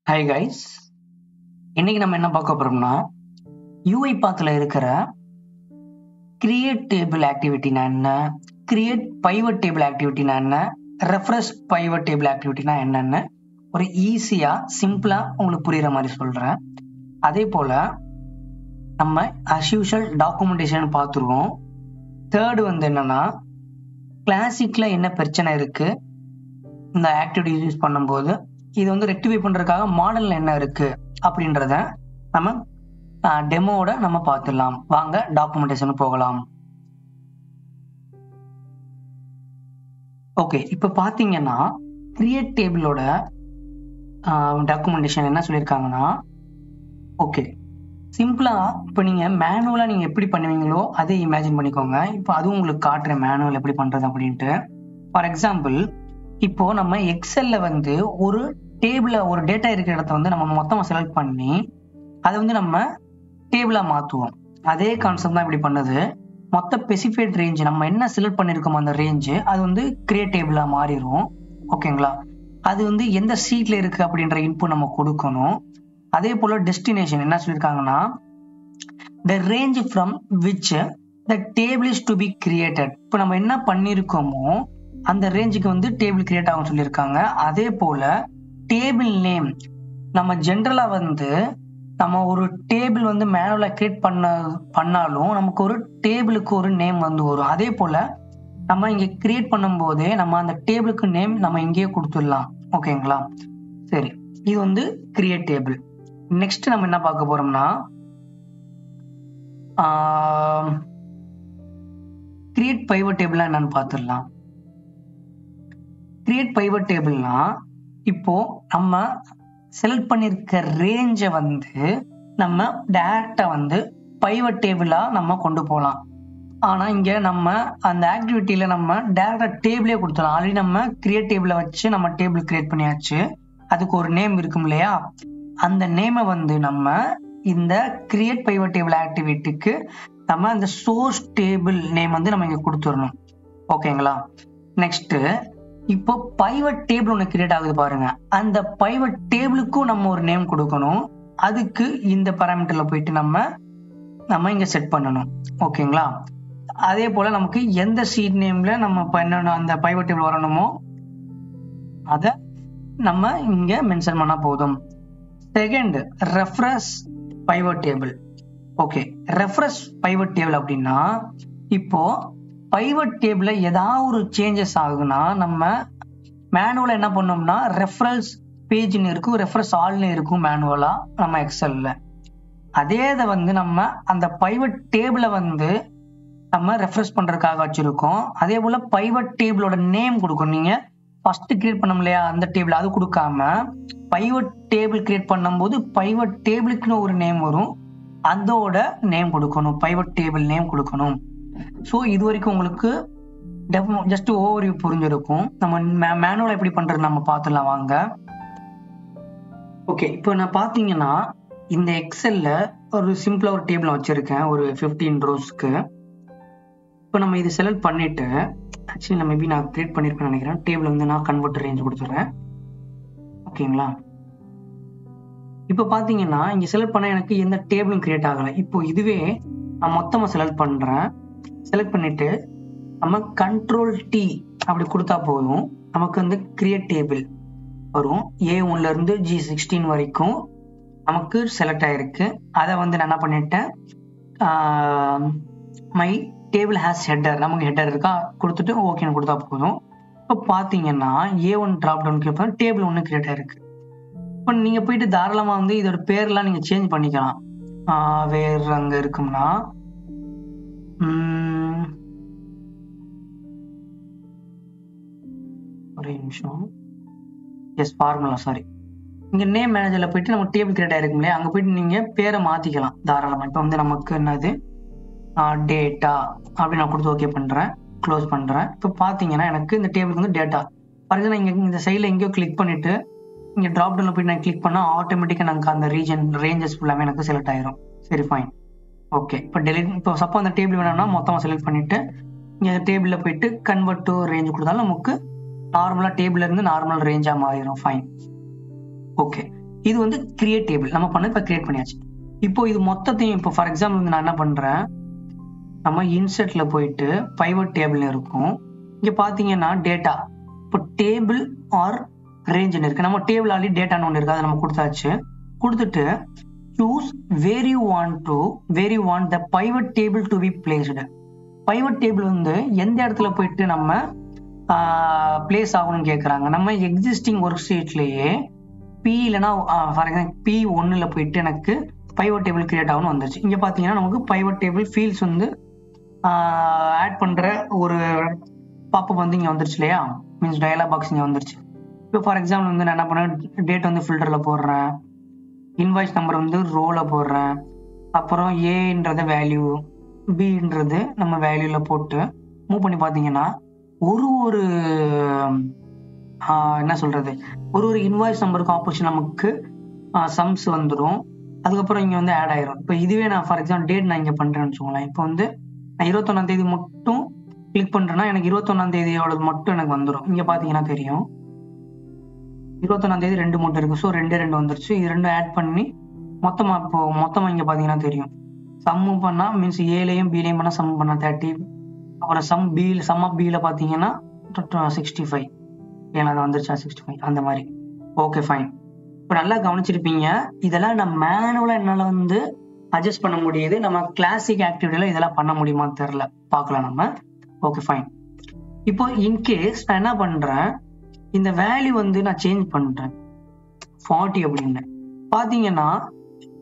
Hi guys, இன்னைக்கு நம்ம என்ன பார்க்க போறோம்னா யூஐ பாத்தில் இருக்கிற கிரியேட் டேபிள் ஆக்டிவிட்டினா என்ன, கிரியேட் பைவட் டேபிள் ஆக்டிவிட்டினா என்ன, ரெஃப்ரெஷ் பைவட் டேபிள் ஆக்டிவிட்டினா என்னன்னு ஒரு ஈஸியா சிம்பிளா உங்களுக்கு புரியுற மாதிரி சொல்றேன். அதே போல நம்ம as usual டாக்குமெண்டேஷன் பார்த்துருவோம். தேர்டு என்னன்னா கிளாசிக்ல என்ன பிரச்சனை இருக்கு இந்த ஆக்டிவிட்டி யூஸ் பண்ணும்போது, இது ரெக்டிஃபை பண்றதுக்காக மாடல்ல என்ன இருக்கு அப்படின்றத நம்ம டெமோட நம்ம பார்த்துடலாம். வாங்க டாக்குமெண்டேஷன் போகலாம். ஓகே, இப்ப பாத்தீங்கன்னா கிரியேட் டேபிளோட டாக்குமெண்டேஷன் என்ன சொல்லியிருக்காங்கன்னா, ஓகே சிம்பிளா இப்ப நீங்க மேனுவலா நீங்க எப்படி பண்ணுவீங்களோ அதே இமேஜின் பண்ணிக்கோங்க. இப்போ அதுவும் உங்களுக்கு காட்டுறேன் மேனுவல் எப்படி பண்றது அப்படின்ட்டு. ஃபார் எக்ஸாம்பிள், இப்போ நம்ம எக்ஸல்ல ஒரு டேபிள ஒரு டேட்டா இருக்கிற இடத்த நம்ம மொத்தமா செலக்ட் பண்ணி அதை நம்ம டேபிளா மாத்துவோம். அதே கான்செப்ட் தான் இப்படி பண்ணுது. மொத்த ஸ்பெசிஃபைட் ரேஞ்ச் நம்ம என்ன செலக்ட் பண்ணிருக்கோம் அந்த ரேஞ்ச் அது கிரியேட் டேபிளா மாறிடும். ஓகேங்களா? அது எந்த சீட்ல இருக்கு அப்படின்ற இன்புட் நம்ம கொடுக்கணும். அதே போல டெஸ்டினேஷன் என்ன சொல்லியிருக்காங்கன்னா, the range from which the table is to be created. இப்போ நம்ம என்ன பண்ணிருக்கோமோ அந்த ரேஞ்சுக்கு டேபிள் கிரியேட் ஆகும் சொல்லியிருக்காங்க. அதே போல டேபிள் நேம் நம்ம ஜென்ரலா நம்ம ஒரு டேபிள் மேனுவலா கிரியேட் பண்ணாலும் நமக்கு ஒரு டேபிளுக்கு ஒரு நேம் வரும். அதே போல நம்ம இங்க கிரியேட் பண்ணும் போதே நம்ம அந்த டேபிளுக்கு நேம் நம்ம இங்கேயே கொடுத்துடலாம். ஓகேங்களா? சரி, இது கிரியேட் டேபிள். நெக்ஸ்ட் நம்ம என்ன பார்க்க போறோம்னா, கிரியேட் பைவட் டேபிள் என்னன்னு பார்த்துடலாம். கிரியேட் பைவட் டேபிள்னா இப்போ நம்ம செலக்ட் பண்ணிருக்க ரேஞ்சை நம்ம டைரக்டா பைவட் டேபிளா நம்ம கொண்டு போகலாம். ஆனா இங்க நம்ம அந்த ஆக்டிவிட்டியில நம்ம டைரக்டா டேபிளே கொடுத்துடலாம். ஆல்ரெடி நம்ம கிரியேட் டேபிளை வச்சு நம்ம டேபிள் கிரியேட் பண்ணியாச்சு. அதுக்கு ஒரு நேம் இருக்கும் இல்லையா? அந்த நேமை நம்ம இந்த கிரியேட் பைவட் டேபிள் ஆக்டிவிட்டிக்கு நம்ம அந்த சோர்ஸ் டேபிள் நேம் நம்ம இங்க கொடுத்துடணும். ஓகேங்களா? நெக்ஸ்ட், இப்போ பைவட் டேபிள் ஒன்று கிரியேட் ஆகுது பாருங்க. அந்த பைவட் டேபிளுக்கும் நம்ம ஒரு நேம் கொடுக்கணும். அதுக்கு இந்த பாராமீட்டர்ல போயிட்டு நம்ம இங்க செட் பண்ணணும். ஓகேங்களா? அதே போல நமக்கு எந்த சீட் நேம்ல நம்ம பண்ணணும் அந்த பைவட் டேபிள் வரணுமோ அத நம்ம இங்க மென்ஷன் பண்ணா போதும். Second, refresh pivot table. Okay, refresh pivot table அப்படின்னா இப்போ பைவட் டேபிள்ல ஏதாவது ஒரு சேஞ்சஸ் ஆகுனா நம்ம மேனுவலா என்ன பண்ணோம்னா ரெஃபரன்ஸ் பேஜ்னு இருக்கும், ரெஃபரன்ஸ் ஆல்னு இருக்கும் மேனுவலா நம்ம எக்ஸல்ல. அதே இதை நம்ம அந்த பைவட் டேபிளை நம்ம ரெஃப்ரெஷ் பண்றதுக்காக வச்சிருக்கோம். அதே போல பைவட் டேபிளோட நேம் கொடுக்கணும். நீங்க ஃபர்ஸ்ட் கிரியேட் பண்ணோம் இல்லையா அந்த டேபிள், அது கொடுக்காம பைவட் டேபிள் கிரியேட் பண்ணும்போது பைவட் டேபிளுக்குன்னு ஒரு நேம் வரும், அதோட நேம் கொடுக்கணும், பைவட் டேபிள் நேம் கொடுக்கணும். ஸோ இது வரைக்கும் உங்களுக்கு ஜஸ்ட் ஓவர்வியூ புரிஞ்சிருக்கும். நம்ம மேனுவலா எப்படி பண்றது நம்ம பார்த்துலாம் வாங்க. ஓகே, இப்போ நான் பாத்தீங்கன்னா இந்த எக்ஸல்ல ஒரு சிம்பிளா ஒரு டேபிள் வச்சிருக்கேன் ஒரு 15 ரோஸ்க்கு. இப்போ நம்ம இது செலக்ட் பண்ணிட்டு ஆக்சுவலி நான் மேபி நான் கிரியேட் பண்ணிருப்பேன்னு நினைக்கிறேன். டேபிள் நான் கன்வெர்ட் ரேஞ்ச் கொடுத்துறேன். ஓகேங்களா? இப்போ பாத்தீங்கன்னா இங்க செலக்ட் பண்ண எனக்கு எந்த டேபிளும் கிரியேட் ஆகல. இப்போ இதுவே நான் மொத்தமா செலக்ட் பண்றேன். செலக்ட் பண்ணிட்டு நம்ம Ctrl+T அப்படி கொடுத்தா போதும், நமக்கு கிரியேட் டேபிள் வரும். A1ல இருந்து G16 வரைக்கும் நமக்கு செலக்ட் ஆயிருக்கு. அதை நான் என்ன பண்ணிட்டேன், மை டேபிள் ஹேஸ் ஹெட்டர், நமக்கு ஹெட்டர் இருக்கா கொடுத்துட்டு ஓகேன்னு கொடுத்தா போதும். இப்போ பாத்தீங்கன்னா A1 டிராப் டவுன் கிளிக் பண்ண டேபிள் ஒன்று கிரியேட் ஆயிருக்கு. இப்போ நீங்க போயிட்டு தாராளமா இதோட பேர்லாம் நீங்க சேஞ்ச் பண்ணிக்கலாம். வேற அங்க இருக்கும்னா ஒரே நிமிஷம், எஸ் ஃபார்முலா சாரி, இங்க நேம் மேனேஜர்ல போயிட்டு நம்ம டேபிள் கிரியேட் ஆயிருக்கும் இல்லையா, அங்க போயிட்டு நீங்க பேரை மாத்திக்கலாம் தாராளமா. இப்போ நமக்கு என்னது டேட்டா அப்படி நான் கொடுத்து ஓகே பண்றேன், க்ளோஸ் பண்றேன். இப்போ பாத்தீங்கன்னா எனக்கு இந்த டேபிளுக்கு டேட்டா பாருங்க. இங்க இந்த சைட்ல எங்கேயோ கிளிக் பண்ணிட்டு இங்க டிராப் டவுன்ல போயிட்டு நான் கிளிக் பண்ணா ஆட்டோமேட்டிக்கா நமக்கு அந்த ரேஞ்சஸ் ஃபுல்லாமே எனக்கு செலக்ட் ஆயிரும். சரி, ஃபைன். ஓகே, இப்போ டெலிட். இப்போ சப்போ அந்த டேபிள் வேணும்னா மொத்தமா செலக்ட் பண்ணிட்டு இங்க டேபிள்ல போயிட்டு கன்வெர்ட் டு ரேஞ்ச் கொடுத்தாலும் நமக்கு நார்மலா டேபிள்ல இருந்து நார்மல் ரேஞ்சா மாறிடும். ஃபைன். ஓகே, இது வந்து கிரியேட் டேபிள் நம்ம பண்ண இப்போ கிரியேட் பண்ணியாச்சு. இப்போ இது மொத்தத்தையும் இப்போ ஃபார் எக்ஸாம்பிள் வந்து நான் என்ன பண்றேன், நம்ம இன்சர்ட்ல போயிட்டு பைவட் டேபிள் இருக்கும். இங்க பாத்தீங்கன்னா டேட்டா, இப்போ டேபிள் ஆர் ரேஞ்சுன்னு இருக்கு. நம்ம டேபிள் ஆல்ரெடி டேட்டான்னு ஒன்று இருக்கு, அதை நம்ம கொடுத்தாச்சு. கொடுத்துட்டு choose where you want the pivot table to be placed. pivot table வந்து எந்த இடத்துல போயிட்டு நம்ம பிளேஸ் ஆகணும்னு கேட்குறாங்க. நம்ம எக்ஸிஸ்டிங் ஒர்க் ஷீட்லேயே பி இல்லைன்னா ஃபார் எக்ஸாம்பிள் P1ல போயிட்டு எனக்கு பைவட் டேபிள் கிரியேட் ஆகணும் வந்துருச்சு. இங்கே பார்த்தீங்கன்னா நமக்கு பைவட் டேபிள் ஃபீல்ட்ஸ் வந்து ஆட் பண்ணுற ஒரு பாப்பப் வந்து இங்கே வந்துருச்சு இல்லையா, மீன்ஸ் டயலாக் பாக்ஸ் இங்கே வந்துருச்சு. இப்போ ஃபார் எக்ஸாம்பிள் வந்து நான் என்ன பண்ணேன், டேட் வந்து ஃபில்டரில் போடுறேன், இன்வாய்ஸ் நம்பர் வந்து ரோவில் போடுறேன், அப்புறம் ஏன்றது வேல்யூ, பின்றது நம்ம வேல்யூவில் போட்டு மூவ் பண்ணி பார்த்தீங்கன்னா ஒரு என்ன சொல்கிறது, ஒரு இன்வாய்ஸ் நம்பருக்கு ஆப்போசிட் நமக்கு சம்ஸ் வந்துடும். அதுக்கப்புறம் இங்கே வந்து ஆட் ஆயிரும். இப்போ இதுவே நான் ஃபார் எக்ஸாம்பிள் டேட் நான் இங்கே பண்ணுறேன்னு வச்சுக்கோங்களேன். இப்போ வந்து நான் 21ஆம் தேதி மட்டும் கிளிக் பண்ணுறேன்னா எனக்கு 21ஆம் தேதியோட மட்டும் எனக்கு வந்துடும். இங்கே பார்த்தீங்கன்னா தெரியும் 21ஆம் தேதி 2 மட்டும் இருக்குது. ஸோ 2 வந்துருச்சு. இது 2 ஆட் பண்ணி மொத்தமாக இங்கே பார்த்தீங்கன்னா தெரியும். சம்மு பண்ணால் மீன்ஸ் ஏலையும் பிலையும் பண்ணால் சம் பண்ணால் 30. அப்புறம் சம் ஆஃப் பியில் பார்த்தீங்கன்னா 65. ஏன்னா அது வந்துருச்சா 65 அந்த மாதிரி. Okay fine. இப்போ நல்லா கவனிச்சிருப்பீங்க. இதெல்லாம் நம்ம மேனுவலாக என்னால் வந்து அட்ஜஸ்ட் பண்ண முடியுது. நம்ம கிளாசிக் ஆக்டிவிட்டியில் இதெல்லாம் பண்ண முடியுமான்னு தெரில, பார்க்கலாம் நம்ம. Okay fine. இப்போ இன்கேஸ் நான் என்ன பண்ணுறேன், இந்த வேல்யூ வந்து நான் சேஞ்ச் பண்ணுறேன் 40 அப்படின்னு. பார்த்தீங்கன்னா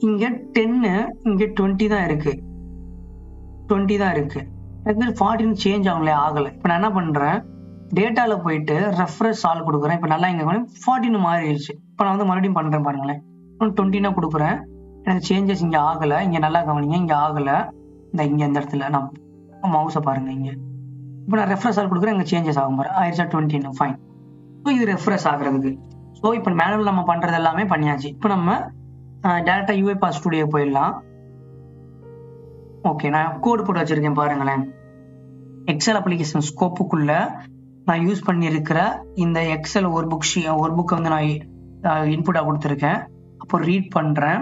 இங்கே 10 இங்கே 20 தான் இருக்கு, 20 தான் இருக்கு. எனக்கு 40 சேஞ்ச் ஆகலை. இப்போ நான் என்ன பண்ணுறேன், டேட்டாவில் போயிட்டு ரெஃப்ரெஷ் சால்வ் கொடுக்குறேன். இப்போ நல்லா இங்கே 40 மாறிடுச்சு. இப்போ நான் வந்து மறுபடியும் பண்ணுறேன் பாருங்களேன். 20 கொடுக்குறேன், எனக்கு சேஞ்சஸ் இங்கே ஆகலை. இங்கே நல்லா கவனிங்க, இங்கே ஆகலை. இந்த இடத்துல நான் மவுஸை பாருங்க இங்கே. இப்போ நான் ரெஃப்ரெஷ் சால்வ் கொடுக்குறேன், இங்கே சேஞ்சஸ் ஆகும் பாரு, ஆயிடுச்சா 20. ஃபைன். ஸோ இது ரெஃப்ரெஷ் ஆகுறதுக்கு. ஸோ இப்போ மேனுவல் நம்ம பண்ணுறது எல்லாமே பண்ணியாச்சு. இப்போ நம்ம டேரக்டாக UiPath ஸ்டுடியோ போயிடலாம். ஓகே, நான் கோடு போட்டு வச்சிருக்கேன் பாருங்களேன். எக்ஸல் அப்ளிகேஷன் ஸ்கோப்புக்குள்ள நான் யூஸ் பண்ணியிருக்கிற இந்த எக்ஸல் ஒரு புக்கை வந்து நான் இன்புட்டாக கொடுத்துருக்கேன். அப்போ ரீட் பண்ணுறேன்.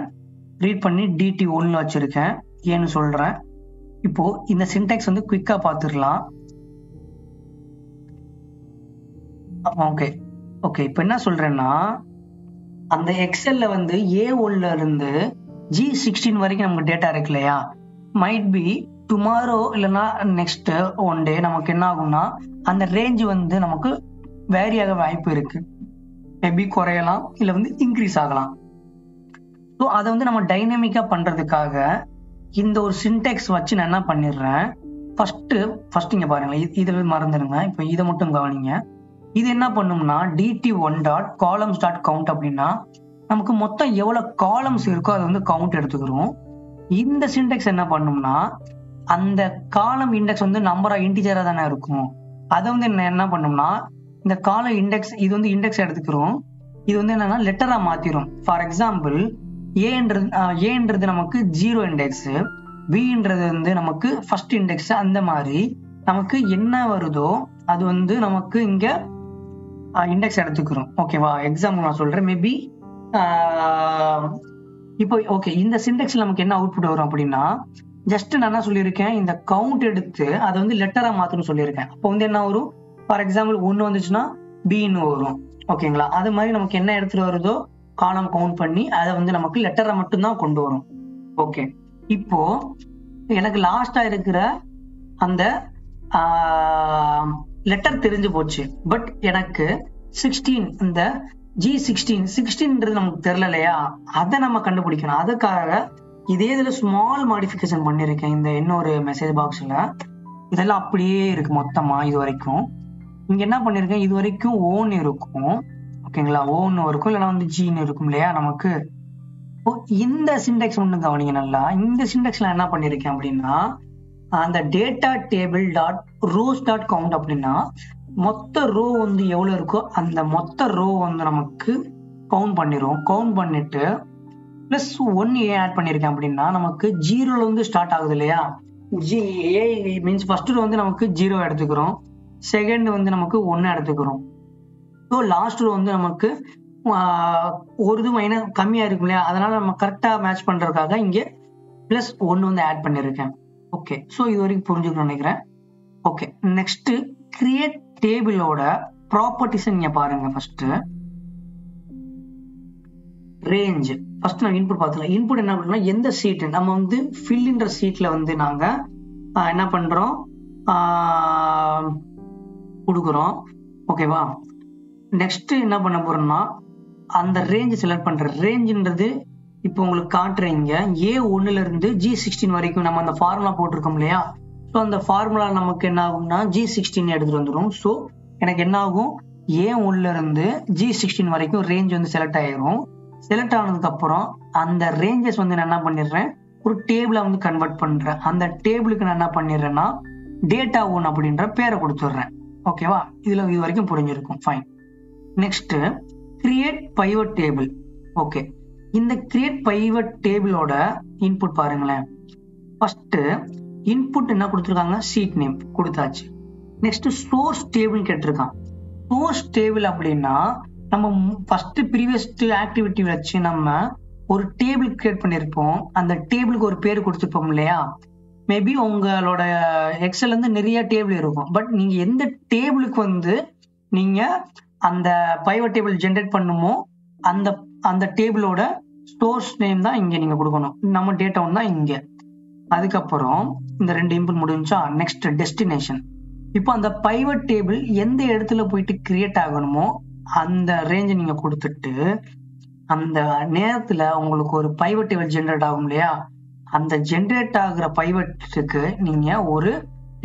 ரீட் பண்ணி DT1 வச்சுருக்கேன், ஏன்னு சொல்கிறேன். இப்போது இந்த சின்டாக்ஸ் வந்து குயிக்காக பார்த்துடலாம். Okay okay. இப்போ என்ன சொல்கிறேன்னா, அந்த எக்ஸல்ல வந்து A1ல இருந்து G16 வரைக்கும் நமக்கு டேட்டா இருக்கு இல்லையா, மைட் பி டுமாரோ இல்லைன்னா நெக்ஸ்ட் ஒன் டே நமக்கு என்ன ஆகும்னா அந்த ரேஞ்ச் வந்து நமக்கு வேரி ஆக வாய்ப்பு இருக்கு. மேபி குறையலாம், இல்லை வந்து இன்க்ரீஸ் ஆகலாம். ஸோ அதை வந்து நம்ம டைனமிக்கா பண்றதுக்காக இந்த ஒரு சின்டெக்ஸ் வச்சு நான் என்ன பண்ணிடுறேன், ஃபர்ஸ்ட் இங்க பாருங்களேன், இதுல மறந்துடுங்க. இப்போ இதை மட்டும் கவனிங்க. இது என்ன பண்ணும்னா dt1.columns.count அப்படின்னா நமக்கு மொத்தம் எவ்வளவு காலம்ஸ் இருக்கோ அதை வந்து கவுண்ட் எடுத்துக்கிறோம். இந்த சின்டெக்ஸ் என்ன பண்ணும்னா அந்த காலம் இண்டெக்ஸ் வந்து நம்பரா இன்டிஜரா தானே இருக்கும். அதை வந்து என்ன பண்ணும்னா இந்த காலம் இண்டெக்ஸ், இது வந்து இண்டெக்ஸ் எடுத்துக்கிறோம், இது வந்து என்னன்னா லெட்டரா மாத்திரும். ஃபார் எக்ஸாம்பிள் ஏன்றது நமக்கு 0 இண்டெக்ஸ், பின்றது வந்து நமக்கு ஃபர்ஸ்ட் இண்டெக்ஸ். அந்த மாதிரி நமக்கு என்ன வருதோ அது வந்து நமக்கு இங்க இண்டெக்ஸ் எடுத்துக்கிறோம். ஓகேவா? எக்ஸாம்பிள் நான் சொல்றேன். மேபி இப்போ ஓகே, இந்த சின்டெக்ஸ்ல நமக்கு என்ன அவுட்புட் வரும் அப்படின்னா, ஜஸ்ட் நான் என்ன சொல்லியிருக்கேன், இந்த கவுண்ட் எடுத்து அதை வந்து லெட்டரா மாத்தணும்னு சொல்லியிருக்கேன். அப்போ வந்து என்ன வரும், ஃபார் எக்ஸாம்பிள் 1 வந்துச்சுன்னா பின்னு வரும். ஓகேங்களா? அது மாதிரி நமக்கு என்ன எடுத்துட்டு வருதோ காலம் கவுண்ட் பண்ணி அதை வந்து நமக்கு லெட்டரை மட்டும்தான் கொண்டு வரும். ஓகே, இப்போ எனக்கு லாஸ்டா இருக்கிற அந்த லெட்டர் தெரிஞ்சு போச்சு. பட் எனக்கு 16 இந்த G16 நமக்கு தெரியல இல்லையா, அதை நம்ம கண்டுபிடிக்கணும். அதுக்காக இதே இதுல ஸ்மால் மாடிஃபிகேஷன் பண்ணிருக்கேன். இந்த இன்னொரு மெசேஜ் பாக்ஸ்ல இதெல்லாம் அப்படியே இருக்கு மொத்தமா. இது வரைக்கும் இங்க என்ன பண்ணிருக்கேன், இது வரைக்கும் ஓன் இருக்கும். ஓகேங்களா? ஓன்னு இருக்கும், இல்லைன்னா வந்து ஜீன்னு இருக்கும் இல்லையா நமக்கு. இந்த சின்டெக்ஸ் ஒண்ணு கவனிங்க நல்லா. இந்த சின்டெக்ஸ்ல என்ன பண்ணிருக்கேன் அப்படின்னா, அந்த data table dot rose dot count அப்படின்னா மொத்த ரோ வந்து எவ்வளவு இருக்கோ அந்த மொத்த ரோ வந்து நமக்கு கவுண்ட் பண்ணிரும். கவுண்ட் பண்ணிட்டு பிளஸ் 1 ஏன் ஆட் பண்ணிருக்கேன் அப்படின்னா, நமக்கு 0ல வந்து ஸ்டார்ட் ஆகுது இல்லையா. ஏ மீன்ஸ் ஃபர்ஸ்ட் ரோ வந்து நமக்கு 0 எடுத்துக்கிறோம், செகண்ட் வந்து நமக்கு 1 எடுத்துக்கிறோம். ஸோ லாஸ்ட் ரோ வந்து நமக்கு ஒரு இது மைனஸ் கம்மியா இருக்கும் இல்லையா, அதனால நம்ம கரெக்டா மேட்ச் பண்றதுக்காக இங்க +1 வந்து ஆட் பண்ணிருக்கேன். ஓகே, ஸோ இது வரைக்கும் புரிஞ்சுக்கணும்னு நினைக்கிறேன். ஓகே, நெக்ஸ்ட் கிரியேட் டேபிளோட ப்ராப்பர்ட்டிஸ் நீங்க பாருங்க. First range. ஃபர்ஸ்ட் நம்ம இன்புட் பார்த்துக்கலாம். இன்புட் என்ன பண்ணலாம், எந்த சீட் நம்ம வந்து ஃபில்ன்ற சீட்ல வந்து நாங்க என்ன பண்றோம் கொடுக்குறோம். ஓகேவா, நெக்ஸ்ட் என்ன பண்ண போறோம்னா அந்த ரேஞ்ச் செலக்ட் பண்ற. ரேஞ்சுன்றது இப்போ உங்களுக்கு காட்டுறீங்க A1 இருந்து G16 வரைக்கும் நம்ம அந்த ஃபார்முலா போட்டிருக்கோம் இல்லையா. ஸோ அந்த ஃபார்முலா நமக்கு என்ன ஆகும்னா G16 எடுத்துட்டு வந்துடும். ஸோ எனக்கு என்ன ஆகும், A1 இருந்து G16 வரைக்கும் ரேஞ்ச் வந்து செலக்ட் ஆயிரும். செலக்ட் ஆனதுக்கு அப்புறம் அந்த ரேஞ்சஸ் வந்து நான் என்ன பண்ணிடுறேன், ஒரு டேபிளை வந்து கன்வெர்ட் பண்றேன். அந்த டேபிளுக்கு நான் என்ன பண்ணிடுறேன்னா data1 அப்படின்ற பேரை கொடுத்துடுறேன். ஓகேவா, இதுல இது வரைக்கும் புரிஞ்சிருக்கும். Fine. Next create pivot table. Okay, இந்த கிரியேட் பைவட் டேபிளோட இன்புட் பாருங்களேன். ஃபர்ஸ்ட் இன்புட் என்ன கொடுத்துருக்காங்க, சீட் நேம் கொடுத்தாச்சு. நெக்ஸ்ட் சோர்ஸ் டேபிள் கேட்டிருக்கான். சோர்ஸ் டேபிள் அப்படின்னா நம்ம ஃபர்ஸ்ட் ப்ரீவியஸ் ஆக்டிவிட்டி வச்சு நம்ம ஒரு டேபிள் கிரியேட் பண்ணிருப்போம். அந்த டேபிளுக்கு ஒரு பேர் கொடுத்துருப்போம் இல்லையா. மேபி உங்களோட எக்ஸல் வந்து நிறைய டேபிள் இருக்கும். பட் நீங்க எந்த டேபிளுக்கு வந்து நீங்க அந்த பைவட் டேபிள் ஜென்ரேட் பண்ணுமோ அந்த அந்த டேபிளோட சோர்ஸ் நேம் தான் இங்க நீங்க கொடுக்கணும். நம்ம டேட்டா தான் இங்க. அதுக்கப்புறம் இந்த ரெண்டு இன்புட் முடிஞ்சா நெக்ஸ்ட் டெஸ்டினேஷன். இப்போ அந்த பைவட் டேபிள் எந்த இடத்துல போயிட்டு கிரியேட் ஆகணுமோ அந்த ரேஞ்சை நீங்க கொடுத்துட்டு அந்த நேரத்துல உங்களுக்கு ஒரு பைவட் டேபிள் ஜென்ரேட் ஆகும் இல்லையா, அந்த ஜென்ரேட் ஆகுற பைவட்டுக்கு நீங்க ஒரு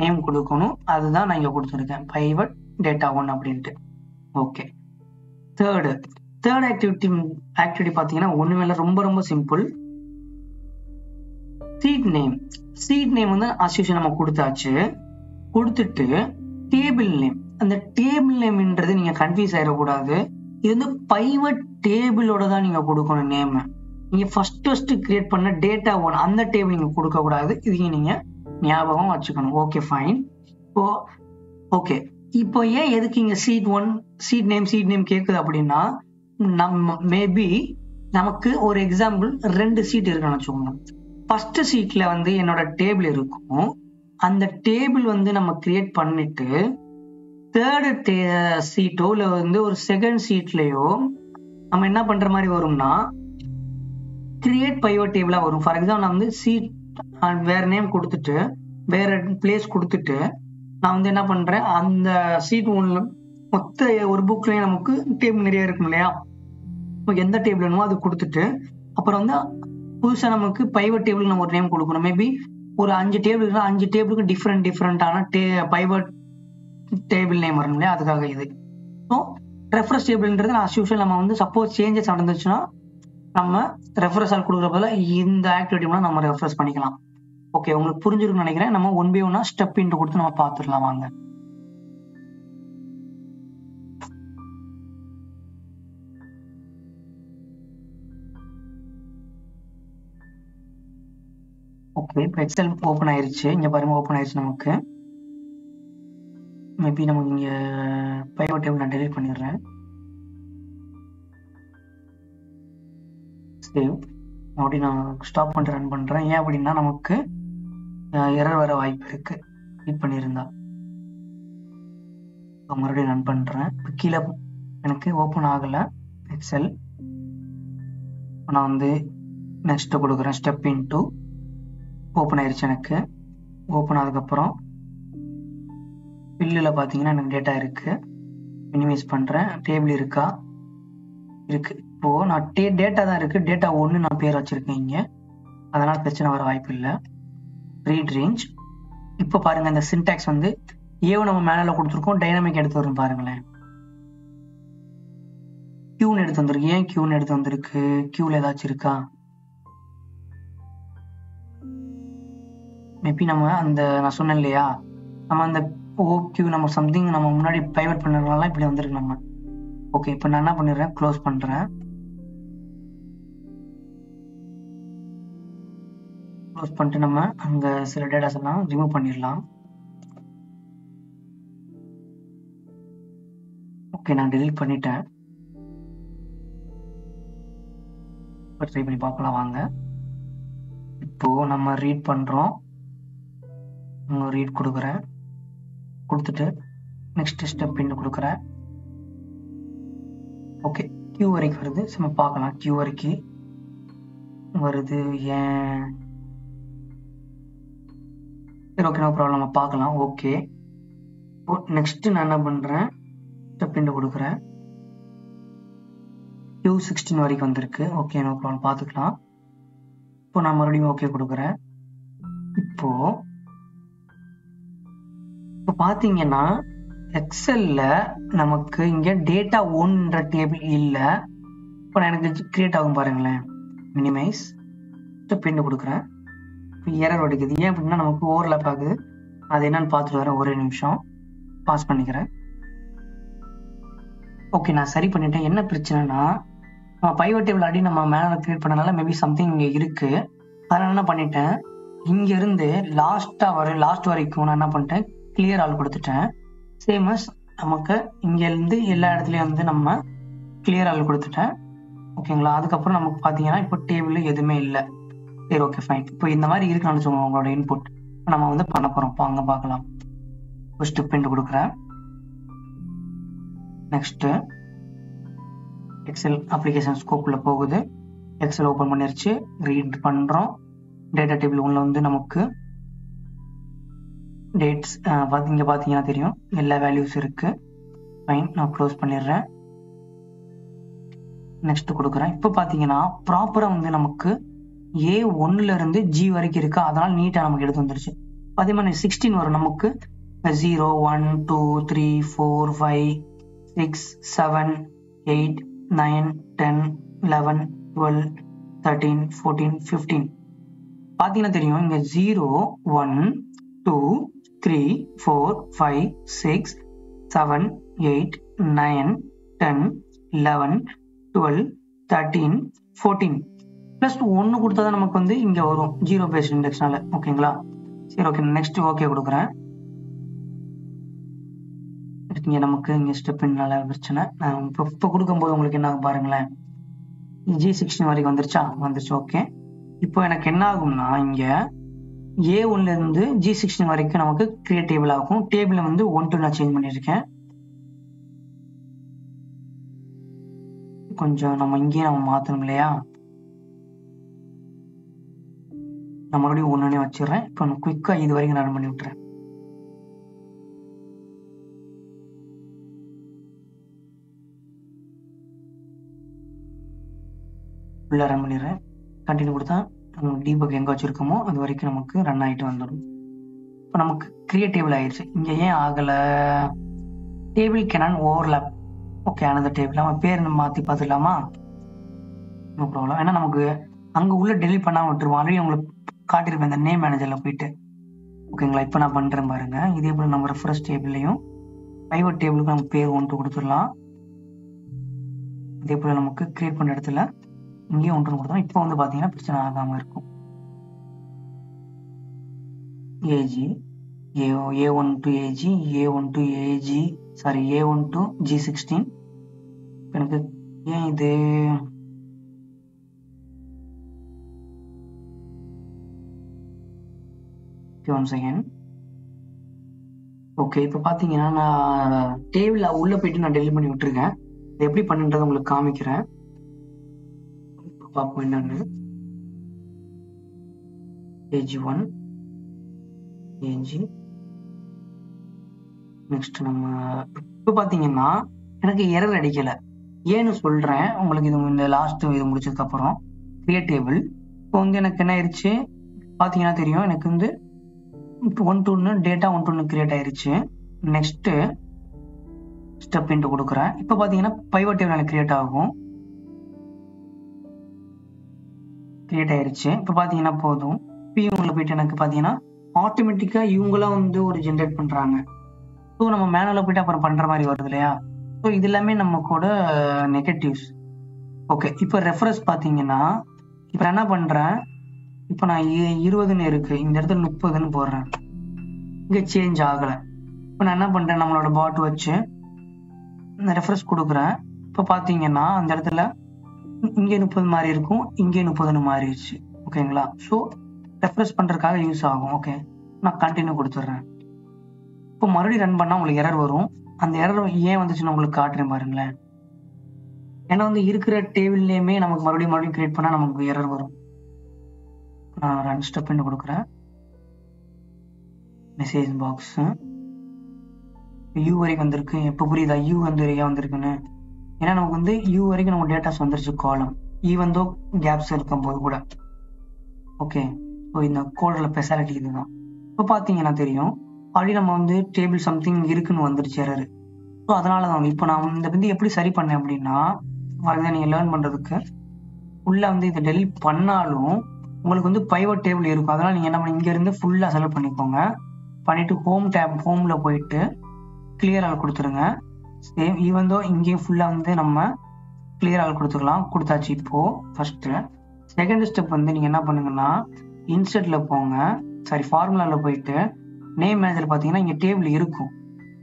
நேம் கொடுக்கணும். அதுதான் நான் இங்க கொடுத்துருக்கேன், பைவட் data1 அப்படின்ட்டு. ஓகே, தேர்ட் ஆக்டிவிட்டி பாத்தீங்கன்னா ஒண்ணுமே இல்லை, ரொம்ப ரொம்ப சிம்பிள். சீட் நேம் வந்து அசோசியேஷன் நம்ம கொடுத்தாச்சு. கொடுத்துட்டு டேபிள் நேம், அந்த டேபிள் நேம்ன்றது நீங்க கன்ஃபியூஸ் ஆயிடக்கூடாது. இது வந்து பைவட் டேபிளோட தான் நீங்க கொடுக்கணும் நேம். நீங்க ஃபர்ஸ்ட் கிரியேட் பண்ண data1 அந்த டேபிள் நீங்க கொடுக்க கூடாது. இது நீங்க ஞாபகம் வச்சுக்கணும். Okay, fine. ஓகே, இப்போ ஏன் எதுக்கு இங்க சீட் நேம் கேக்குது அப்படின்னா, நம்ம மேபி நமக்கு ஒரு எக்ஸாம்பிள் 2 சீட் இருக்குன்னு வச்சுக்கோங்க. ஃபர்ஸ்ட் சீட்ல வந்து என்னோட டேபிள் இருக்கும். அந்த டேபிள் வந்து நம்ம கிரியேட் பண்ணிட்டு தேர்ட் சீட்டோ இல்ல வந்து ஒரு செகண்ட் சீட்லயோ நம்ம என்ன பண்ற மாதிரி வரும்னா கிரியேட் பைவட் டேபிளா வரும். ஃபார் எக்ஸாம்பிள் நான் வந்து சீட் வேற நேம் கொடுத்துட்டு வேற பிளேஸ் கொடுத்துட்டு நான் வந்து என்ன பண்றேன், அந்த சீட் ஒன்ல மொத்த ஒரு புக்லயும் நமக்கு டேபிள் நிறைய இருக்கும் இல்லையா, எந்த டேபிள் வேணுமோ அது கொடுத்துட்டு அப்புறம் வந்து புதுசா நமக்கு பைவட் டேபிள் நம்ம ஒரு நேம் கொடுக்கணும். மேபி ஒரு 5 டேபிள் இருக்குன்னா 5 டேபிளுக்கு டிஃப்ரெண்டான பைவட் டேபிள் நேம் வரும் இல்லையா, அதுக்காக இது. ஸோ ரெஃபரன்ஸ் டேபிள்ன்றது நான் அஸ் யூஷுவல் நம்ம வந்து சப்போஸ் சேஞ்சஸ் நடந்துச்சுன்னா நம்ம ரெஃபரன்ஸ் ஆல் கொடுக்குற போல இந்த ஆக்டிவிட்டி நம்ம ரெஃபரன்ஸ் பண்ணிக்கலாம். ஓகே, உங்களுக்கு புரிஞ்சிருக்குன்னு நினைக்கிறேன். நம்ம 1 by 1 ஸ்டெப் இன்ட்டு கொடுத்து நம்ம பார்த்துடலாம் வாங்க. ஓகே, இப்போ எக்ஸல் ஓப்பன் ஆயிருச்சு. இங்க பாருங்க, ஓப்பன் ஆயிருச்சு நமக்கு. மேபி நமக்கு இங்க பைவட் டேபிள் நான் டெலீட் பண்ணிடுறேன். சேவ் அப்படி நான் ஸ்டாப் பண்ணிட்டு ரன் பண்றேன். ஏன் அப்படின்னா நமக்கு எரர் வர வாய்ப்பு இருக்கு கிளிக் பண்ணியிருந்தா. மறுபடியும் ரன் பண்றேன். கீழே எனக்கு ஓப்பன் ஆகல எக்ஸல். நான் வந்து நெக்ஸ்ட் கொடுக்குறேன், ஸ்டெப் இன்டு. ஓப்பன் ஆயிருச்சு எனக்கு. ஓப்பன் ஆனதுக்கப்புறம் பில்லில் பார்த்தீங்கன்னா எனக்கு டேட்டா இருக்கு. மினிமைஸ் பண்றேன். டேபிள் இருக்கா, இருக்கு. இப்போ நான் டேட்டா தான் இருக்கு, data1 நான் பேர் வச்சிருக்கேன் இங்க, அதனால பிரச்சனை வர வாய்ப்பு இல்லை. Read range. இப்போ பாருங்க இந்த சின்டாக்ஸ் வந்து ஏவோ நம்ம மேனுவலா கொடுத்துருக்கோம், டைனாமிக் எடுத்து வரும் பாருங்களேன். கியூன்னு எடுத்து வந்திருக்கு. ஏன் கியூன்னு எடுத்து வந்திருக்கு, கியூல ஏதாச்சும் இருக்கா? மேபி நம்ம அந்த நான் சொன்னேன் இல்லையா, நம்ம அந்த கியூ நம்ம சம்திங் நம்ம முன்னாடி பைவட் பண்ணதுனால இப்படி வந்திருக்கு நம்ம. ஓகே, இப்போ நான் என்ன பண்ணிடுறேன், க்ளோஸ் பண்றேன். க்ளோஸ் பண்ணிட்டு நம்ம அங்க சில டேட்டாஸ் எல்லாம் ரிமூவ் பண்ணிடலாம். ஓகே, நான் டெலீட் பண்ணிட்டேன். இப்போ ட்ரை பண்ணி பார்க்கலாம் வாங்க. இப்போ நம்ம ரீட் பண்ணுறோம். ரீட் கொடுக்குறேன், கொடுத்துட்டு நெக்ஸ்ட் ஸ்டெப் இன்னும் கொடுக்குறேன். ஓகே, கியூ வரைக்கும் வருது. நம்ம பார்க்கலாம் கியூ வரைக்கும் வருது ஏன். சரி ஓகே, நோ ப்ராப்ளம், நம்ம பார்க்கலாம். ஓகே, நெக்ஸ்ட் நான் என்ன பண்ணுறேன், ஸ்டெப் இன்னும் கொடுக்குறேன். Q16 வரைக்கும் வந்திருக்கு. ஓகே, நோ ப்ராப்ளம், பார்த்துக்கலாம். இப்போ நான் மறுபடியும் ஓகே கொடுக்குறேன். இப்போ பார்த்தீங்கன்னா எக்ஸல்ல நமக்கு இங்க டேட்டா ஒன்ற டேபிள் இல்லை. இப்போ நான் எனக்கு கிரியேட் ஆகும் பாருங்களேன். மினிமைஸ் பிரிண்ட் கொடுக்குறேன். இப்போ எரர் அடிக்குது. ஏன் அப்படின்னா நமக்கு ஓவர்லாப் ஆகுது. அது என்னன்னு பார்த்துட்டு வரேன். ஒரே நிமிஷம் பாஸ் பண்ணிக்கிறேன். ஓகே, நான் சரி பண்ணிட்டேன். என்ன பிரச்சனைனா பைவட் டேபிள் ஆடி நம்ம மேலே கிரியேட் பண்ணனால மேபி சம்திங் இங்கே இருக்கு. அதனால என்ன பண்ணிட்டேன், இங்க இருந்து லாஸ்ட் வரைக்கும் நான் என்ன பண்ணிட்டேன், கிளியர் ஆல் கொடுத்துட்டேன். சேம் அஸ் நமக்கு இங்க இருந்து எல்லா இடத்துலயும் வந்து நம்ம கிளியர் ஆல் கொடுத்துட்டேன். ஓகேங்களா. அதுக்கப்புறம் நமக்கு பாத்தீங்கன்னா இப்போ டேபிள் எதுவுமே இல்லை. சரி ஓகே ஃபைன். இப்போ இந்த மாதிரி இருக்குன்னு வச்சுக்கோங்க உங்களோட இன்புட். நம்ம வந்து பண்ண போறோம். இப்போ அங்க பார்க்கலாம். ஃபர்ஸ்ட் பிரிண்ட் கொடுக்குறேன். நெக்ஸ்ட் எக்ஸல் அப்ளிகேஷன் ஸ்கோப்ல போகுது. எக்ஸல் ஓபன் பண்ணிருச்சு. ரீட் பண்றோம். டேட்டா டேபிள் உள்ள வந்து நமக்கு டேட்ஸ் இங்க பாத்தீங்கன்னா தெரியும் எல்லா வேல்யூஸ் இருக்கு. ஃபைன், நான் க்ளோஸ் பண்ணிடுறேன். நெக்ஸ்ட் கொடுக்குறேன். இப்போ பாத்தீங்கன்னா ப்ராப்பரா வந்து நமக்கு A1ல இருந்து G வரைக்கும் இருக்கு. அதனால நீட்டா நமக்கு எடுத்து வந்துருச்சு. அதே மாதிரி 16 வரும் நமக்கு 0 1 2 3 4 5 6 7 8 9 10 11 12 13 14 15 பாத்தீங்கன்னா தெரியும். இங்க 0 1 2 3 4 5 6 7 8 9 10 11 12 13 14 பிளஸ் 1 கொடுத்தாதான் நமக்கு வந்து இங்க வரும் 0 பேஸ் இண்டெக்ஸ்னால. ஓகேங்களா. சரி ஓகே, நெக்ஸ்ட் ஓகே கொடுக்குறேன். இங்க நமக்கு இங்க ஸ்டெப் நல்ல பிரச்சனை. இப்போ கொடுக்கும்போது உங்களுக்கு என்ன ஆகும் பாருங்களேன். G16 வரைக்கும் வந்துருச்சு. ஓகே, இப்போ எனக்கு என்ன ஆகும்னா இங்க A1ல இருந்து G16 வரைக்கும் நமக்கு கிரியேட் டேபிள் ஆகும். டேபிள் வந்து 1 to நான் சேஞ்ச் பண்ணிருக்கேன். கொஞ்சம் நம்ம இங்கேயே நம்ம மாத்தணும் இல்லையா. நான் மறுபடியும் ஒன்னே வச்சிடுறேன். இப்போ குயிக்கா இது வரைக்கும் ரன் பண்ணி விட்டுறேன். ஃபுல்லா ரன் பண்ணிடுறேன். கண்டினியூ கொடுத்தா டீபக் எங்க வச்சிருக்கோமோ அது வரைக்கும் நமக்கு ரன் ஆகிட்டு வந்துடும். இப்போ நமக்கு கிரியேட் டேபிள் ஆயிடுச்சு. இங்க ஏன் ஆகல, டேபிள் கேனான் ஓவர்லாப். ஓகே, அந்த டேபிள் நம்ம பேர் மாத்தி பார்த்துக்கலாமா. No problem. ஏன்னா நமக்கு அங்க உள்ள டெலிட் பண்ணாம விட்டுருவோம். ஆல்ரெடி உங்களுக்கு காட்டியிருப்பேன் இந்த நேம் மேனேஜர்ல போயிட்டு. ஓகேங்களா. இப்போ நான் பண்றேன் பாருங்க. இதே போல நம்ம ரெஃபரன்ஸ் டேபிள்லையும் பைவட் டேபிளுக்கு நம்ம பேர் 1 கொடுத்துடலாம். இதே போல நமக்கு கிரியேட் பண்ண இடத்துல இங்கேயும் 1 கொடுத்தோம். இப்போ வந்து பாத்தீங்கன்னா பிரச்சனை ஆகாம இருக்கும். AG A1 to AG A1 to AG sorry A1 to G16. எனக்கு ஏன் இது ஒன் செகண்ட். ஓகே, இப்போ பாத்தீங்கன்னா நான் டேபிள் உள்ள போயிட்டு நான் டெலிட் பண்ணி விட்டுருக்கேன். இது எப்படி பண்ணுன்றதை உங்களுக்கு காமிக்கிறேன். பார்ப்போம் என்னன்னு. AG1 AG நெக்ஸ்ட் நம்ம இப்போ பாத்தீங்கன்னா எனக்கு எரர் அடிக்கல. ஏன்னு சொல்றேன் உங்களுக்கு. இது இந்த லாஸ்ட் இது முடிச்சதுக்கு அப்புறம் கிரியேட் டேபிள் இப்போ வந்து எனக்கு என்ன ஆயிடுச்சு பாத்தீங்கன்னா தெரியும். எனக்கு வந்து 1 to டேட்டா 1 to கிரியேட் ஆயிருச்சு. நெக்ஸ்ட் ஸ்டெப் இன்ட்டு கொடுக்குறேன். இப்போ பாத்தீங்கன்னா பைவட் டேபிள் எனக்கு கிரியேட் ஆகும். கிரியேட் ஆயிருச்சு. இப்போ பாத்தீங்கன்னா போதும். இவங்களை போயிட்டு எனக்கு பாத்தீங்கன்னா ஆட்டோமேட்டிக்கா இவங்களாம் வந்து ஒரு ஜென்ரேட் பண்றாங்க. ஸோ நம்ம மேனுவலா போயிட்டு அப்புறம் பண்ற மாதிரி வருது இல்லையா. ஸோ இது எல்லாமே நம்ம கூட நெகட்டிவ்ஸ். ஓகே, இப்போ ரெஃபரன்ஸ் பாத்தீங்கன்னா இப்போ என்ன பண்றேன், இப்போ நான் 20ன்னு இருக்கு, இந்த இடத்துல 30ன்னு போடுறேன். இங்க சேஞ்ச் ஆகல. இப்போ நான் என்ன பண்றேன், நம்மளோட பாட் வச்சு இந்த ரெஃபரன்ஸ் கொடுக்குறேன். இப்போ பாத்தீங்கன்னா அந்த இடத்துல இங்கே 30 மாறி இருக்கும், இங்கே 30ன்னு மாறிடுச்சு. ஓகேங்களா? ஸோ ரெஃப்ரெஷ் பண்ணுறதுக்காக யூஸ் ஆகும். ஓகே, நான் கண்டினியூ கொடுத்துட்றேன். இப்போ மறுபடியும் ரன் பண்ணால் உங்களுக்கு எரர் வரும். அந்த எரர் ஏன் வந்துச்சுன்னு உங்களுக்கு காட்டுறேன் பாருங்களேன். ஏன்னா வந்து இருக்கிற டேபிள்லேயுமே நமக்கு மறுபடியும் கிரியேட் பண்ணால் நமக்கு எரர் வரும். நான் ரன் ஸ்டெப்னு கொடுக்குறேன். மெசேஜ் பாக்ஸ் யூ வரைக்கும் வந்திருக்கு. எப்போ புரியுதா யூ வந்து ஏன் வந்திருக்குன்னு? ஏன்னா நமக்கு வந்து யூ வரைக்கும் நம்ம டேட்டாஸ் வந்துருச்சு காலம், ஈவன் தோ கேப்ஸ் இருக்கும் போது கூட. ஓகே, ஸோ இந்த கோடோட ஸ்பெஷாலிட்டி இதுதான். இப்போ பார்த்தீங்கன்னா தெரியும், ஆல்ரெடி நம்ம வந்து டேபிள் சம்திங் இருக்குன்னு வந்துருச்சு எரர். ஸோ அதனால தான் இப்போ நான் இந்த வந்து எப்படி சரி பண்ணேன் அப்படின்னா, அதுதான் நீங்கள் லேர்ன் பண்ணுறதுக்கு உள்ள வந்து இதை டெலிட் பண்ணாலும் உங்களுக்கு வந்து பைவட் டேபிள் இருக்கும். அதனால நீங்கள் என்ன பண்ணி இங்கேருந்து ஃபுல்லாக செலக்ட் பண்ணிக்கோங்க. பண்ணிட்டு ஹோமில் போயிட்டு கிளியர் ஆல் கொடுத்துருங்க. சேம் ஈவன் தோ இங்கேயும் ஃபுல்லாக வந்து நம்ம கிளியர் ஆல் கொடுத்துக்கலாம். கொடுத்தாச்சு. இப்போ ஃபர்ஸ்ட் செகண்ட் ஸ்டெப் வந்து நீங்கள் என்ன பண்ணுங்கன்னா, இன்சர்ட்ல போங்க, ஃபார்முலாவில் போயிட்டு நேம் மேனேஜர் பார்த்தீங்கன்னா இங்கே டேபிள் இருக்கும்.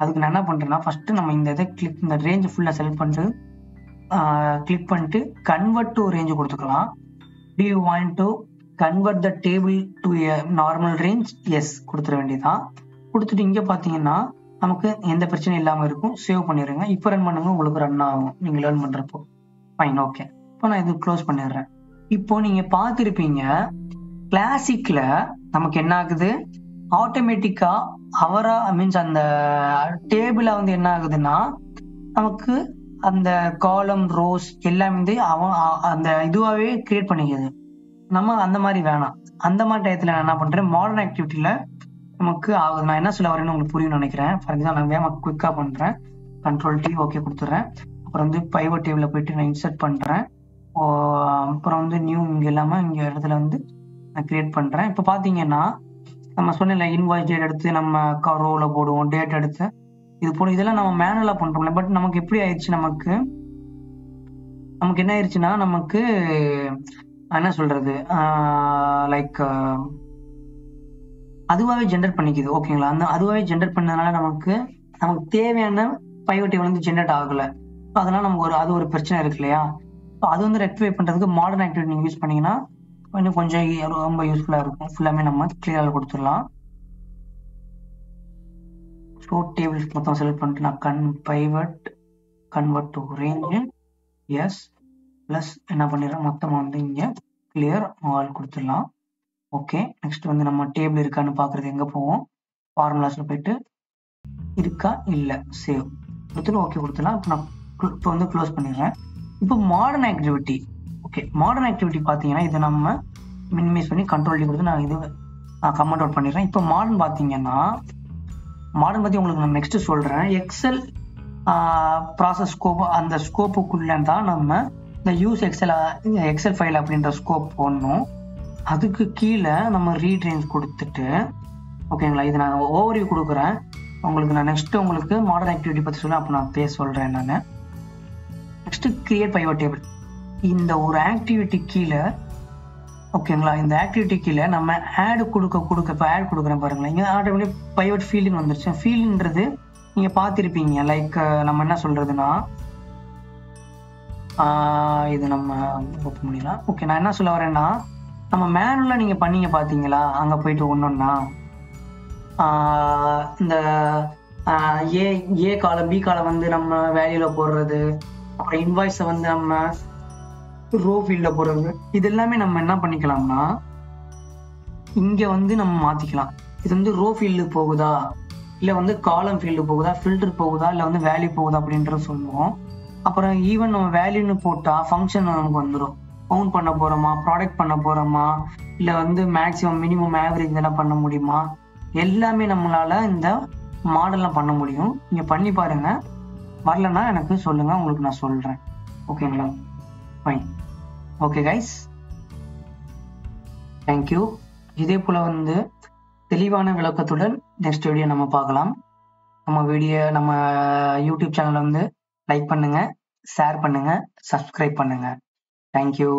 அதுக்கு நான் என்ன பண்ணுறேன்னா, ஃபர்ஸ்ட் நம்ம இந்த இதை இந்த ரேஞ்சை ஃபுல்லாக செலக்ட் பண்ணிட்டு கிளிக் பண்ணிட்டு கன்வெர்ட் டு ரேஞ்சு கொடுத்துக்கலாம். Do you want to convert the table to a normal range? Yes கொடுத்துட வேண்டியதான். கொடுத்துட்டு இங்கே பார்த்தீங்கன்னா நமக்கு எந்த பிரச்சனையும் இல்லாமல் இருக்கும். சேவ் பண்ணிடுங்க. இப்போ ரன் பண்ணுங்க, உங்களுக்கு ரன் ஆகும் நீங்கள் லேர்ன் பண்ணுறப்போ. Fine, okay. இப்போ நான் இது க்ளோஸ் பண்ணிடுறேன். இப்போ நீங்கள் பார்த்துருப்பீங்க கிளாசிக்கில் நமக்கு என்ன ஆகுது, ஆட்டோமேட்டிக்காக மீன்ஸ் அந்த டேபிளை வந்து என்ன ஆகுதுன்னா நமக்கு அந்த காலம் ரோஸ் எல்லாமே வந்து அந்த இதுவாகவே கிரியேட் பண்ணிக்குது. நம்ம அந்த மாதிரி வேணாம். அந்த மாதிரி டயத்தில் நான் என்ன பண்ணுறேன், மாடர்ன் ஆக்டிவிட்டியில் நமக்கு ஆகுது. நான் என்ன சொல்ல வரேன்னு உங்களுக்கு புரியும்னு நினைக்கிறேன். ஃபார் எக்ஸாம்பிள் நான் வேகமாக குயிக்காக பண்ணுறேன். Ctrl+T ஓகே கொடுத்துட்றேன். அப்புறம் வந்து பைவட் டேபிளில் போயிட்டு நான் இன்சர்ட் பண்ணுறேன். அப்புறம் வந்து நியூ இங்கே இல்லாமல் இங்கே இடத்துல வந்து நான் கிரியேட் பண்ணுறேன். இப்போ பார்த்தீங்கன்னா நம்ம சொன்ன இன்வாய்ஸ் டேட் எடுத்து நம்ம ரோவில் போடுவோம், டேட் எடுத்து இது போல இதெல்லாம் நம்ம மேனுவலாக பண்ணுறோம்ல. பட் நமக்கு எப்படி ஆயிடுச்சு, நமக்கு என்ன ஆயிடுச்சுன்னா நமக்கு என்ன சொல்றது, லைக் அதுவாகவே ஜென்ரேட் பண்ணிக்குது. ஓகேங்களா? அந்த அதுவாகவே ஜென்ரேட் பண்ணதுனால நமக்கு தேவையான பைவட் டேபிள் வந்து ஜென்ரேட் ஆகலை. அதனால நமக்கு அது ஒரு பிரச்சனை இருக்கு இல்லையா? ஸோ அது வந்து ரெக்டிஃபை பண்ணுறதுக்கு மாடர்ன் ஆக்டிவிட்டி நீங்கள் யூஸ் பண்ணீங்கன்னா இன்னும் கொஞ்சம் ரொம்ப யூஸ்ஃபுல்லாக இருக்கும். ஃபுல்லாமே நம்ம கிளியராக கொடுத்துடலாம். ஸோ டேபிள்ஸ் மொத்தம் செலக்ட் பண்ணிட்டு நான் pivot convert to range S plus என்ன பண்ணிடுறோம், மொத்தமாக வந்து இங்கே கிளியர் ஆல் கொடுத்துடலாம். ஓகே, நெக்ஸ்ட் வந்து நம்ம டேபிள் இருக்கான்னு பார்க்குறது எங்கே போவோம், ஃபார்முலாஸில் போயிட்டு இருக்கா இல்லை சேவ் கொடுத்துட்டு ஓகே கொடுத்துடலாம். இப்போ நான் இப்போ வந்து க்ளோஸ் பண்ணிடுறேன். இப்போ modern activity. Okay, modern activity பார்த்தீங்கன்னா இதை நம்ம மினிமைஸ் பண்ணி Ctrl+D கொடுத்து நான் இது கமெண்ட் அவுட் பண்ணிடுறேன். இப்போ மாடர்ன் பார்த்தீங்கன்னா மாடர்ன் பற்றி உங்களுக்கு நான் நெக்ஸ்ட் சொல்கிறேன். எக்ஸல் ப்ராசஸ் ஸ்கோப், அந்த ஸ்கோப்புக்குள்ளே தான் நம்ம இந்த யூஸ் எக்ஸல் ஃபைல் அப்படின்ற ஸ்கோப் போடணும். அதுக்கு கீழே நம்ம ரீட் ரேஞ்ச் கொடுத்துட்டு ஓகேங்களா, இது நான் ஓவர்வியூ கொடுக்குறேன் உங்களுக்கு. நான் நெக்ஸ்ட் உங்களுக்கு மாடர்ன் ஆக்டிவிட்டி பற்றி சொல்ல அப்போ நான் சொல்கிறேன். நான் நெக்ஸ்ட் கிரியேட் பைவட் டேபிள். இந்த ஒரு ஆக்டிவிட்டி கீழே ஓகேங்களா, இந்த ஆக்டிவிட்டி கீழே நம்ம ஆட் கொடுக்க இப்போ ஆட் கொடுக்குறேன் பாருங்களேன். இங்கே ஆட்டோமேட்டிக் பைவட் ஃபீல்டுன்னு வந்துருச்சு. ஃபீல்டுன்றது நீங்கள் பார்த்துருப்பீங்க. லைக் நம்ம என்ன சொல்கிறதுனா இது நம்ம ஓப்பன் பண்ணிடலாம். ஓகே, நான் என்ன சொல்ல வரேன்னா நம்ம மேனுவலாக நீங்கள் பண்ணீங்க பார்த்தீங்களா, அங்கே போயிட்டு ஒன்றா இந்த ஏ காலம் பி காலம் வந்து நம்ம வேல்யூவில் போடுறது, அப்புறம் இன்வாய்ஸை வந்து நம்ம ரோ ஃபீல்டில் போடுறது, இது எல்லாமே நம்ம என்ன பண்ணிக்கலாம்னா இங்கே வந்து நம்ம மாற்றிக்கலாம். இது வந்து ரோ ஃபீல்டு போகுதா இல்லை வந்து காலம் ஃபீல்டு போகுதா, ஃபில்டர் போகுதா இல்லை வந்து வேல்யூ போகுதா அப்படின்றது சொல்லுவோம். அப்புறம் ஈவன் நம்ம வேல்யூன்னு போட்டால் ஃபங்க்ஷன் நமக்கு வந்துடும். கவுண்ட் பண்ண போகிறோமா, ப்ராடக்ட் பண்ண போகிறோமா, இல்லை வந்து மேக்ஸிமம் மினிமம் ஆவரேஜ் இதெல்லாம் பண்ண முடியுமா, எல்லாமே நம்மளால் இந்த மாடல்லாம் பண்ண முடியும். நீங்கள் பண்ணி பாருங்கள். வரலன்னா எனக்கு சொல்லுங்கள், உங்களுக்கு நான் சொல்கிறேன். ஓகேங்களா? ஃபைன். Okay guys, thank you. இதே போல் வந்து தெளிவான விளக்கத்துடன் நெக்ஸ்ட் வீடியோ நம்ம பார்க்கலாம். நம்ம யூடியூப் சேனலை வந்து லைக் பண்ணுங்கள், ஷேர் பண்ணுங்கள், சப்ஸ்கிரைப் பண்ணுங்கள். தேங்க்யூ.